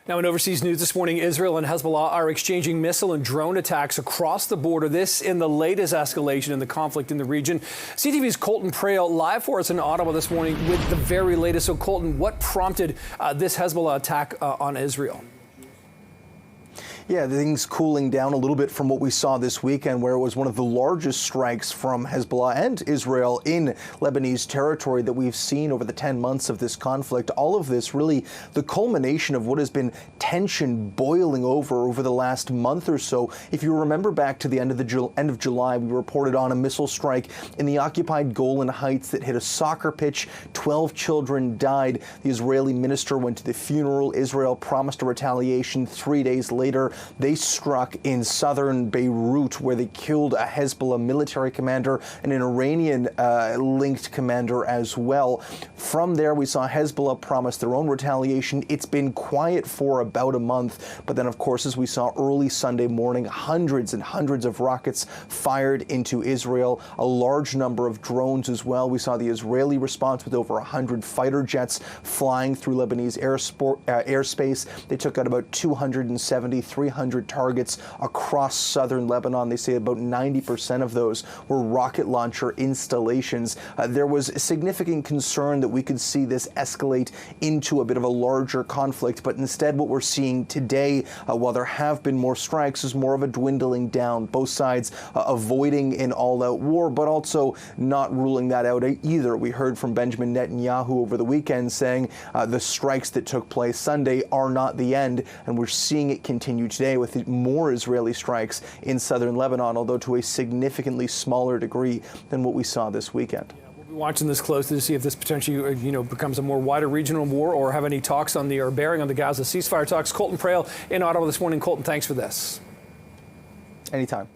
Now in overseas news this morning, Israel and Hezbollah are exchanging missile and drone attacks across the border. This in the latest escalation in the conflict in the region. CTV's Colton Prale live for us in Ottawa this morning with the very latest. So Colton, what prompted this Hezbollah attack on Israel? Yeah, things cooling down a little bit from what we saw this weekend, where it was one of the largest strikes from Hezbollah and Israel in Lebanese territory that we've seen over the 10 months of this conflict. All of this really the culmination of what has been tension boiling over the last month or so. If you remember back to the end of July, we reported on a missile strike in the occupied Golan Heights that hit a soccer pitch. 12 children died. The Israeli minister went to the funeral. Israel promised a retaliation. 3 days later, they struck in southern Beirut, where they killed a Hezbollah military commander and an Iranian-linked commander as well. From there, we saw Hezbollah promise their own retaliation. It's been quiet for about a month, but then, of course, as we saw early Sunday morning, hundreds and hundreds of rockets fired into Israel, a large number of drones as well. We saw the Israeli response with over 100 fighter jets flying through Lebanese airspace. They took out about 300 targets across southern Lebanon. They say about 90% of those were rocket launcher installations. There was significant concern that we could see this escalate into a bit of a larger conflict, but instead what we're seeing today, while there have been more strikes, is more of a dwindling down. Both sides avoiding an all-out war, but also not ruling that out either. We heard from Benjamin Netanyahu over the weekend saying the strikes that took place Sunday are not the end, and we're seeing it continue today with more Israeli strikes in southern Lebanon, although to a significantly smaller degree than what we saw this weekend. Yeah, we'll be watching this closely to see if this potentially, becomes a more wider regional war or have any talks on or bearing on the Gaza ceasefire talks. Colton Prale in Ottawa this morning. Colton, thanks for this. Anytime.